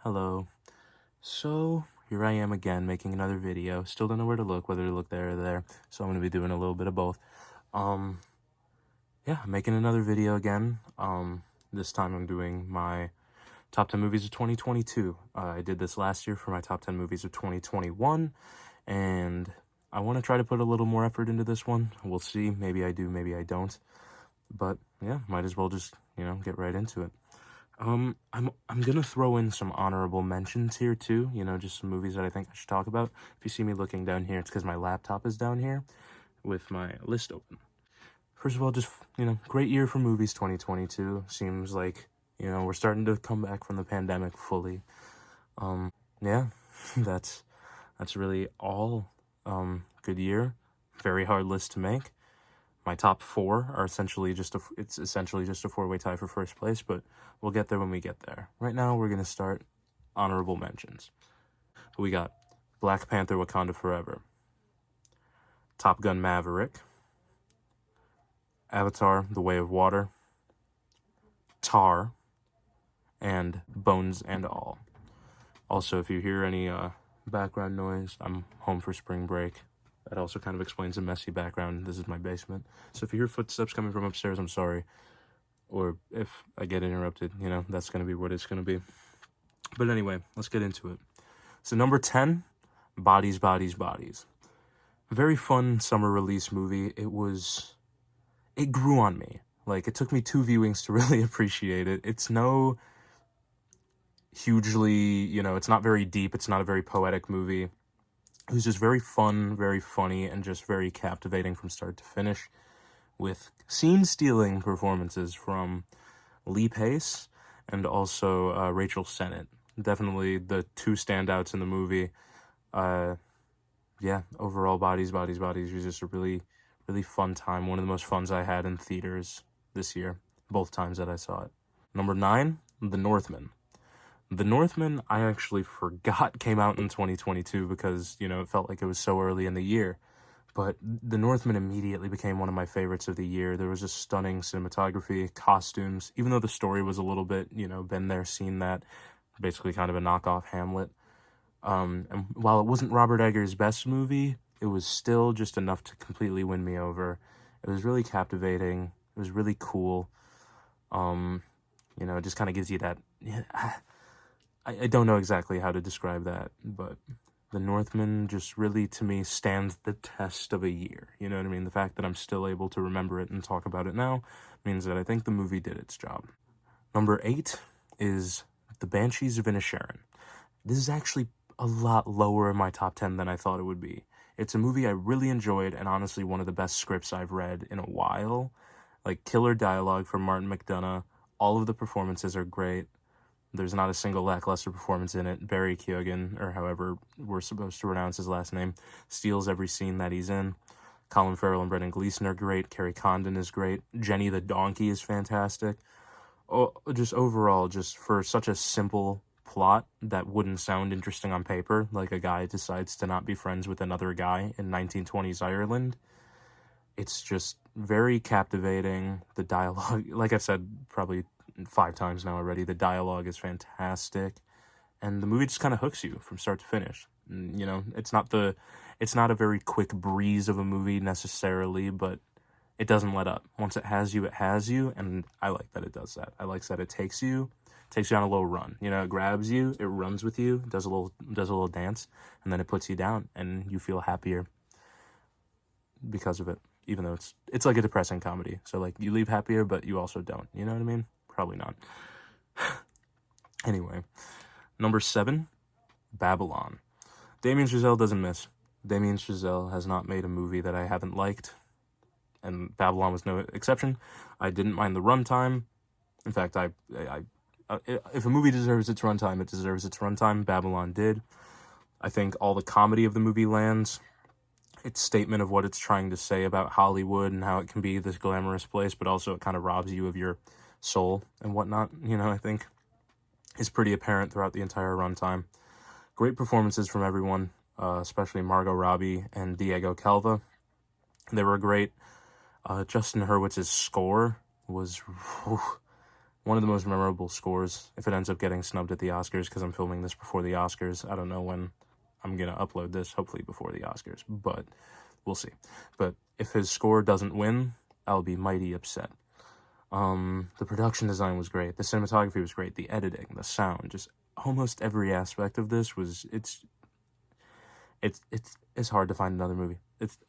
Hello. So, here I am again making another video. Still don't know where to look, whether to look there or there. So I'm going to be doing a little bit of both. Yeah, making another video again. This time I'm doing my top 10 movies of 2022. I did this last year for my top 10 movies of 2021, and I want to try to put a little more effort into this one. We'll see. Maybe I do, maybe I don't. But yeah, might as well just, get right into it. I'm gonna throw in some honorable mentions here too, just some movies that I think I should talk about. If you see me looking down here, it's because my laptop is down here with my list open. First of all, just, great year for movies, 2022. Seems like, we're starting to come back from the pandemic fully. Yeah, that's really all. Good year. Very hard list to make. My top four are essentially just a four-way tie for first place, but we'll get there when we get there. Right now, we're going to start honorable mentions. We got Black Panther: Wakanda Forever, Top Gun: Maverick, Avatar: The Way of Water, Tar, and Bones and All. Also, if you hear any background noise, I'm home for spring break. That also kind of explains the messy background. This is my basement. So if you hear footsteps coming from upstairs, I'm sorry. Or if I get interrupted, that's going to be what it's going to be. But anyway, let's get into it. So number 10, Bodies, Bodies, Bodies. Very fun summer release movie. It grew on me. Like, it took me 2 viewings to really appreciate it. It's no hugely, it's not very deep. It's not a very poetic movie. It was just very fun, very funny, and just very captivating from start to finish, with scene-stealing performances from Lee Pace and also Rachel Sennett. Definitely the 2 standouts in the movie. Yeah, overall, Bodies, Bodies, Bodies was just a really, really fun time. One of the most funs I had in theaters this year, both times that I saw it. Number 9, The Northman. The Northman, I actually forgot came out in 2022 because, it felt like it was so early in the year. But The Northman immediately became one of my favorites of the year. There was just stunning cinematography, costumes, even though the story was a little bit, been there, seen that, basically kind of a knockoff Hamlet. And while it wasn't Robert Eggers' best movie, it was still just enough to completely win me over. It was really captivating. It was really cool. It just kind of gives you that... I don't know exactly how to describe that, but The Northman just really, to me, stands the test of a year. You know what I mean? The fact that I'm still able to remember it and talk about it now means that I think the movie did its job. Number 8 is The Banshees of Inisherin. This is actually a lot lower in my top 10 than I thought it would be. It's a movie I really enjoyed, and honestly one of the best scripts I've read in a while. Like, killer dialogue from Martin McDonagh. All of the performances are great. There's not a single lackluster performance in it. Barry Keoghan, or however we're supposed to pronounce his last name, steals every scene that he's in. Colin Farrell and Brendan Gleeson are great. Carrie Condon is great. Jenny the Donkey is fantastic. Oh, just overall, just for such a simple plot that wouldn't sound interesting on paper, like a guy decides to not be friends with another guy in 1920s Ireland, it's just very captivating. The dialogue, like I've said probably 5 times now already, the dialogue is fantastic, and the movie just kind of hooks you from start to finish. It's not a very quick breeze of a movie necessarily, but it doesn't let up. Once it has you, and I like that it does that. I like that it takes you on a little run. It grabs you, it runs with you, does a little dance, and then it puts you down, and you feel happier because of it. Even though it's like a depressing comedy, so like you leave happier, but you also don't. You know what I mean? Probably not. Anyway, number 7, Babylon. Damien Chazelle doesn't miss. Damien Chazelle has not made a movie that I haven't liked, and Babylon was no exception. I didn't mind the runtime. In fact, if a movie deserves its runtime, it deserves its runtime. Babylon did. I think all the comedy of the movie lands. Its statement of what it's trying to say about Hollywood and how it can be this glamorous place, but also it kind of robs you of your soul and whatnot, I think is pretty apparent throughout the entire runtime. Great performances from everyone, especially Margot Robbie and Diego Calva. They were great. Justin Hurwitz's score was one of the most memorable scores, if it ends up getting snubbed at the Oscars, because I'm filming this before the Oscars. I don't know when I'm going to upload this, hopefully before the Oscars, but we'll see. But if his score doesn't win, I'll be mighty upset. The production design was great. The cinematography was great. The editing, the sound, just almost every aspect of this was, it's hard to find another movie.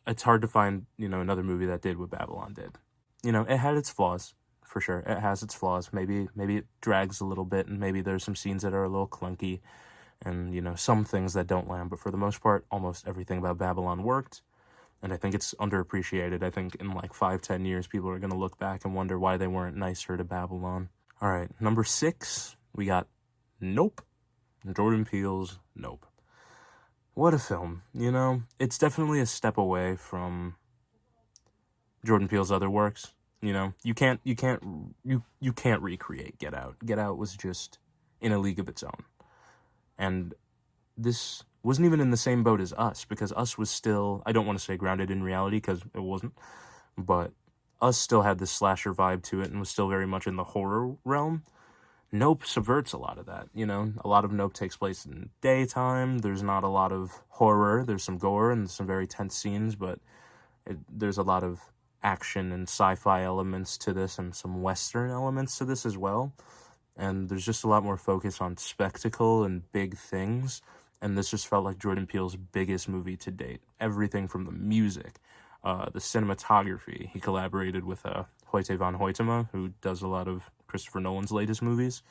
It's hard to find, another movie that did what Babylon did. It had its flaws, for sure. It has its flaws. Maybe it drags a little bit, and maybe there's some scenes that are a little clunky, and, some things that don't land. But for the most part, almost everything about Babylon worked. And I think it's underappreciated. I think in like 5-10 years, people are going to look back and wonder why they weren't nicer to Babylon. All right, number 6, we got Nope. Jordan Peele's Nope. What a film, It's definitely a step away from Jordan Peele's other works. You can't recreate Get Out. Get Out was just in a league of its own. And this wasn't even in the same boat as Us, because Us was still, I don't want to say grounded in reality, because it wasn't, but Us still had this slasher vibe to it and was still very much in the horror realm. Nope subverts a lot of that, A lot of Nope takes place in daytime. There's not a lot of horror. There's some gore and some very tense scenes, but there's a lot of action and sci-fi elements to this, and some Western elements to this as well. And there's just a lot more focus on spectacle and big things. And this just felt like Jordan Peele's biggest movie to date. Everything from the music, the cinematography. He collaborated with Hoyte van Hoytema, who does a lot of Christopher Nolan's latest movies,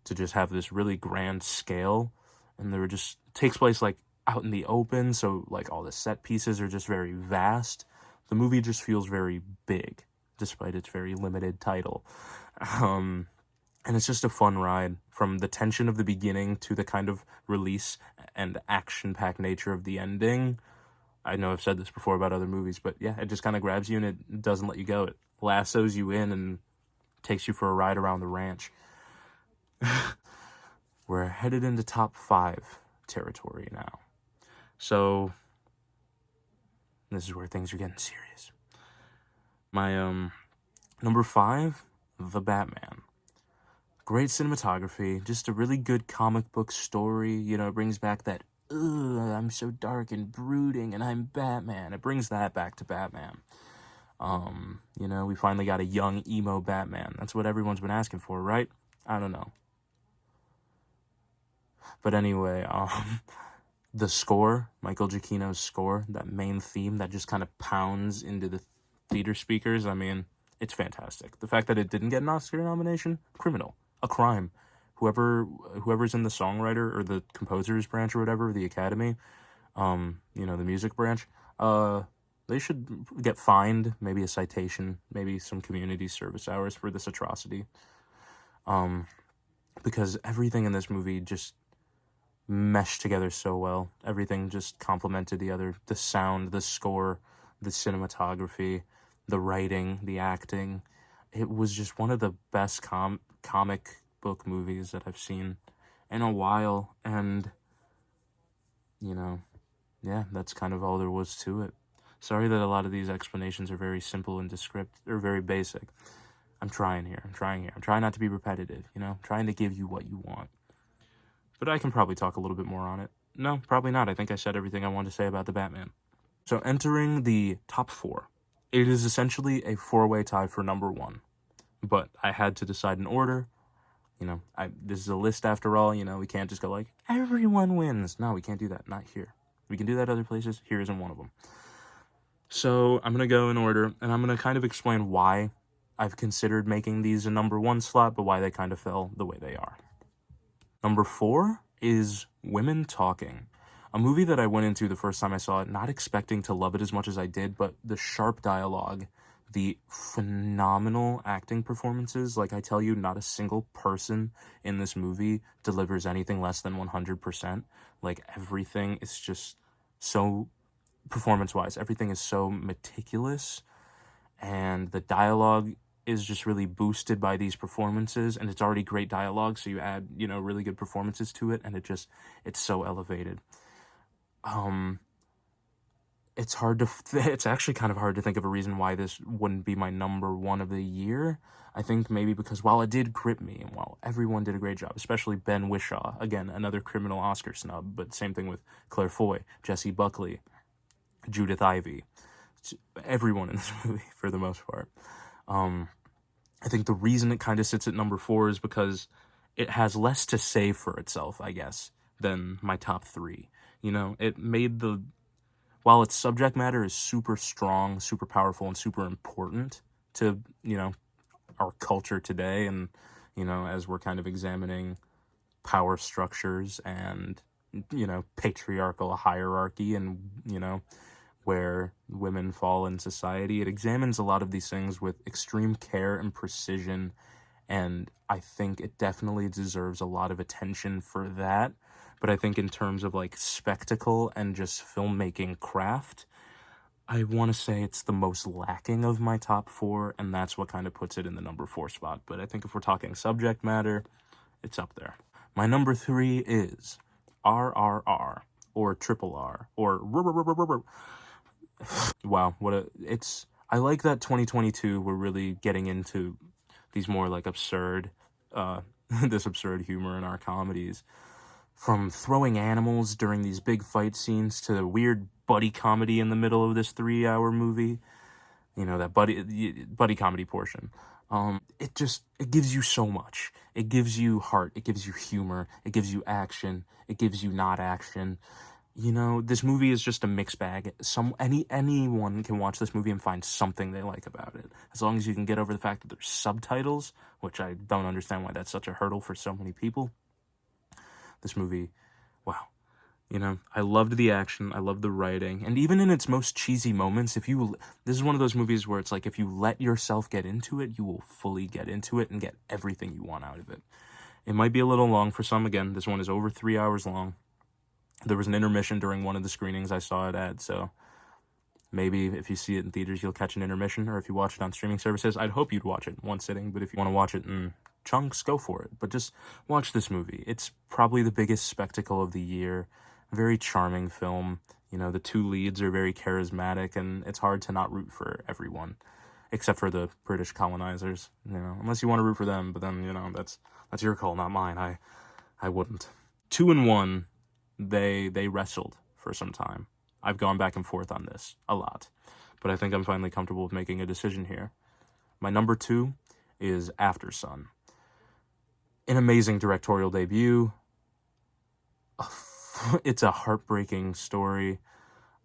to just have this really grand scale. And there takes place like out in the open, so like all the set pieces are just very vast. The movie just feels very big, despite its very limited title. And it's just a fun ride, from the tension of the beginning to the kind of release and action-packed nature of the ending. I know I've said this before about other movies, but yeah, it just kind of grabs you and it doesn't let you go. It lassos you in and takes you for a ride around the ranch. We're headed into top 5 territory now. So this is where things are getting serious. My number 5, The Batman. Great cinematography, just a really good comic book story. It brings back that, I'm so dark and brooding and I'm Batman. It brings that back to Batman. We finally got a young emo Batman. That's what everyone's been asking for, right? I don't know. But anyway, the score, Michael Giacchino's score, that main theme that just kind of pounds into the theater speakers, it's fantastic. The fact that it didn't get an Oscar nomination, criminal. A crime. Whoever's in the songwriter or the composers branch or whatever, the Academy, the music branch, they should get fined, maybe a citation, maybe some community service hours for this atrocity. Because everything in this movie just meshed together so well. Everything just complemented the other. The sound, the score, the cinematography, the writing, the acting. It was just one of the best comic book movies that I've seen in a while, and yeah, that's kind of all there was to it. Sorry that a lot of these explanations are very simple and descriptive, or very basic. I'm trying here. I'm trying not to be repetitive, I'm trying to give you what you want. But I can probably talk a little bit more on it. No, probably not. I think I said everything I wanted to say about the Batman. So entering the top 4, it is essentially a 4-way tie for number 1. But I had to decide an order. This is a list after all. We can't just go like, everyone wins. No, we can't do that. Not here. We can do that other places. Here isn't one of them. So I'm going to go in order, and I'm going to kind of explain why I've considered making these a number 1 slot, but why they kind of fell the way they are. Number 4 is Women Talking. A movie that I went into the first time I saw it, not expecting to love it as much as I did, but the sharp dialogue, the phenomenal acting performances. Like I tell you, not a single person in this movie delivers anything less than 100%. Like everything is just so, performance-wise, everything is so meticulous, and the dialogue is just really boosted by these performances, and it's already great dialogue, so you add, really good performances to it, and it's so elevated. it's hard to it's actually kind of hard to think of a reason why this wouldn't be my number one of the year. I think maybe because while it did grip me and while everyone did a great job, especially Ben Whishaw, again another criminal Oscar snub, but same thing with Claire Foy, Jessie Buckley, Judith Ivey, everyone in this movie for the most part. I think the reason it kind of sits at number 4 is because it has less to say for itself, I guess, than my top 3. You know, it made the while its subject matter is super strong, super powerful, and super important to, our culture today, and, as we're kind of examining power structures and, patriarchal hierarchy and, where women fall in society, it examines a lot of these things with extreme care and precision, and I think it definitely deserves a lot of attention for that. But I think in terms of like spectacle and just filmmaking craft, I want to say it's the most lacking of my top 4, and that's what kind of puts it in the number 4 spot. But I think if we're talking subject matter, it's up there. My number 3 is RRR, or Triple R, or wow, I like that 2022 we're really getting into these more like absurd, this absurd humor in our comedies. From throwing animals during these big fight scenes to the weird buddy comedy in the middle of this 3-hour movie, that buddy comedy portion. It gives you so much. It gives you heart, it gives you humor, it gives you action, it gives you not action. This movie is just a mixed bag. Anyone can watch this movie and find something they like about it. As long as you can get over the fact that there's subtitles, which I don't understand why that's such a hurdle for so many people. This movie, wow. I loved the action, I loved the writing, and even in its most cheesy moments, this is one of those movies where it's like, if you let yourself get into it, you will fully get into it and get everything you want out of it. It might be a little long for some. Again, this one is over 3 hours long. There was an intermission during one of the screenings I saw it at, so maybe if you see it in theaters, you'll catch an intermission, or if you watch it on streaming services, I'd hope you'd watch it in one sitting, but if you want to watch it in chunks, go for it. But just watch this movie. It's probably the biggest spectacle of the year. Very charming film. The 2 leads are very charismatic, and it's hard to not root for everyone, except for the British colonizers, unless you want to root for them, but then, that's your call, not mine. I wouldn't. 2 and 1, they wrestled for some time. I've gone back and forth on this a lot, but I think I'm finally comfortable with making a decision here. My number 2 is After Sun. An amazing directorial debut. It's a heartbreaking story.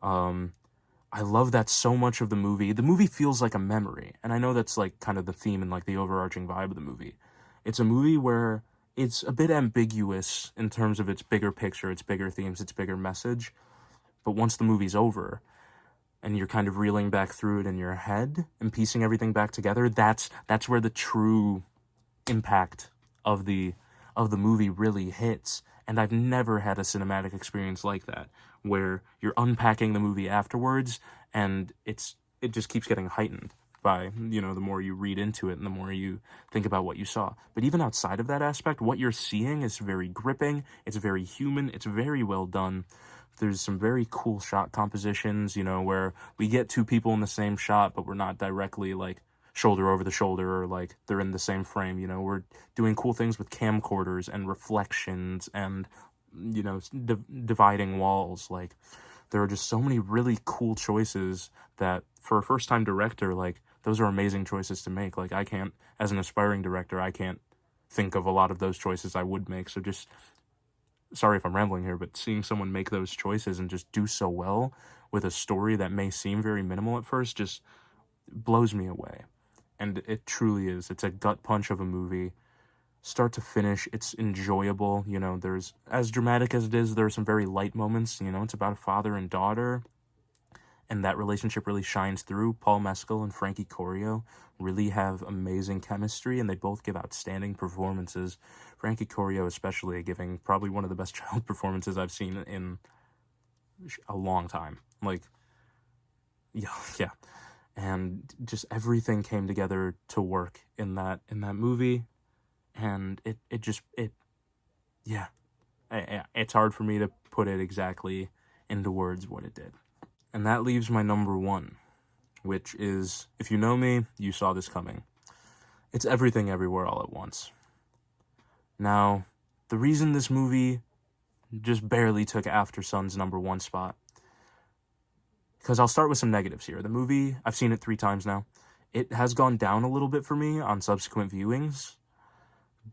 I love that so much of the movie. The movie feels like a memory, and I know that's like kind of the theme and like the overarching vibe of the movie. It's a movie where it's a bit ambiguous in terms of its bigger picture, its bigger themes, its bigger message. But once the movie's over and you're kind of reeling back through it in your head and piecing everything back together, that's where the true impact of the movie really hits. And I've never had a cinematic experience like that, where you're unpacking the movie afterwards and it just keeps getting heightened by, the more you read into it and the more you think about what you saw. But even outside of that aspect, what you're seeing is very gripping, it's very human, it's very well done. There's some very cool shot compositions, where we get 2 people in the same shot, but we're not directly like shoulder over the shoulder, or like they're in the same frame. We're doing cool things with camcorders and reflections and, dividing walls. Like, there are just so many really cool choices that for a first-time director, like, those are amazing choices to make. Like, as an aspiring director, I can't think of a lot of those choices I would make. So just, sorry if I'm rambling here, but seeing someone make those choices and just do so well with a story that may seem very minimal at first just blows me away. And it truly is. It's a gut punch of a movie. Start to finish, it's enjoyable. There's, as dramatic as it is, there are some very light moments. It's about a father and daughter, and that relationship really shines through. Paul Mescal and Frankie Corio really have amazing chemistry, and they both give outstanding performances. Frankie Corio especially giving probably one of the best child performances I've seen in a long time. Like, yeah. And just everything came together to work in that movie, and it's hard for me to put it exactly into words what it did. And that leaves my number one, which is, if you know me, you saw this coming. It's Everything Everywhere All at Once. Now, the reason this movie just barely took After Sun's number one spot, because I'll start with some negatives here. The movie, I've seen it 3 times now. It has gone down a little bit for me on subsequent viewings,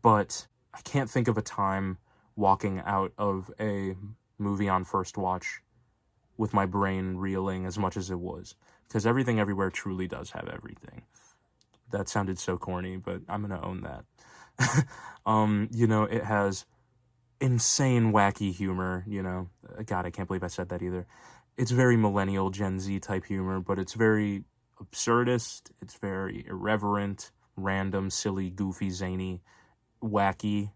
but I can't think of a time walking out of a movie on first watch with my brain reeling as much as it was. Because Everything Everywhere truly does have everything. That sounded so corny, but I'm gonna own that. You know, it has insane, wacky humor, you know. God, I can't believe I said that either. It's very millennial, Gen Z type humor, but it's very absurdist, it's very irreverent, random, silly, goofy, zany, wacky.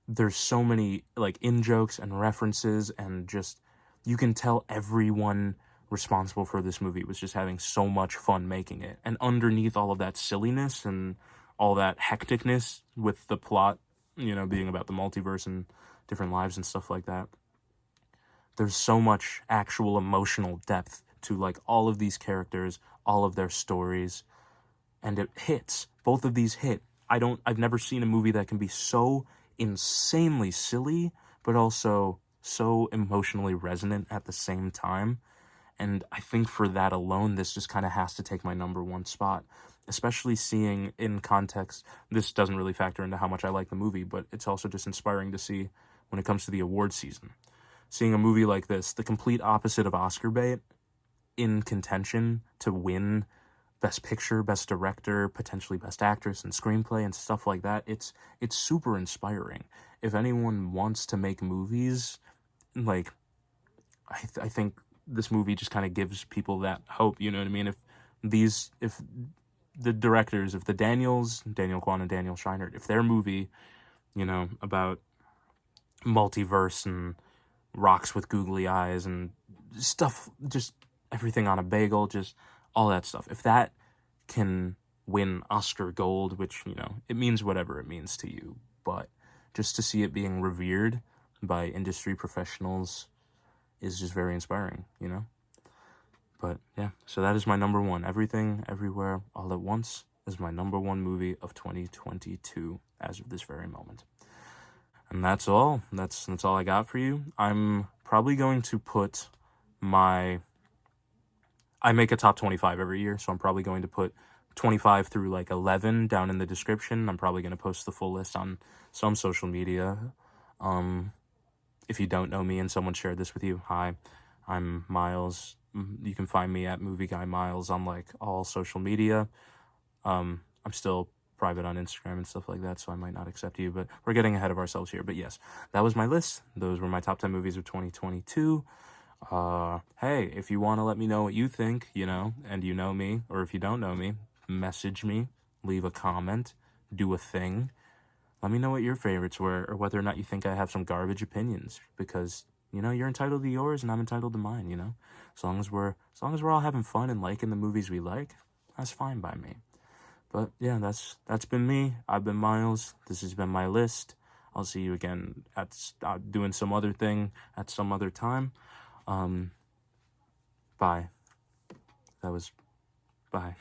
There's so many, like, in-jokes and references, and just, you can tell everyone responsible for this movie was just having so much fun making it. And underneath all of that silliness and all that hecticness with the plot, you know, being about the multiverse and different lives and stuff like that, there's so much actual emotional depth to, like, all of these characters, all of their stories, and it hits. Both of these hit. I've never seen a movie that can be so insanely silly, but also so emotionally resonant at the same time. And I think for that alone, this just kind of has to take my number one spot, especially seeing in context. This doesn't really factor into how much I like the movie, but it's also just inspiring to see when it comes to the award season. Seeing a movie like this, the complete opposite of Oscar bait, in contention to win Best Picture, Best Director, potentially Best Actress and Screenplay and stuff like that, it's super inspiring. If anyone wants to make movies, like, I think this movie just kind of gives people that hope, you know what I mean? If the directors, if the Daniel Kwan and Daniel Scheinert, if their movie, you know, about multiverse and rocks with googly eyes and stuff, just everything on a bagel, just all that stuff, if that can win Oscar gold, which, you know, it means whatever it means to you, but just to see it being revered by industry professionals is just very inspiring, you know? But yeah, so that is my number one. Everything Everywhere All at Once is my number one movie of 2022 as of this very moment. And that's all. That's all I got for you. I'm probably going to put I make a top 25 every year, so I'm probably going to put 25 through like 11 down in the description. I'm probably going to post the full list on some social media. If you don't know me and someone shared this with you, hi, I'm Miles. You can find me at movieguymiles on like all social media. I'm still private on Instagram and stuff like that, so I might not accept you, but we're getting ahead of ourselves here. But yes, that was my list. Those were my top 10 movies of 2022. Hey, if you want to let me know what you think, you know, and you know me, or if you don't know me, message me, leave a comment, do a thing. Let me know what your favorites were, or whether or not you think I have some garbage opinions, because, you know, you're entitled to yours and I'm entitled to mine, you know? As long as we're all having fun and liking the movies we like, that's fine by me. But yeah, that's been me. I've been Miles. This has been my list. I'll see you again at doing some other thing at some other time. Bye. Bye.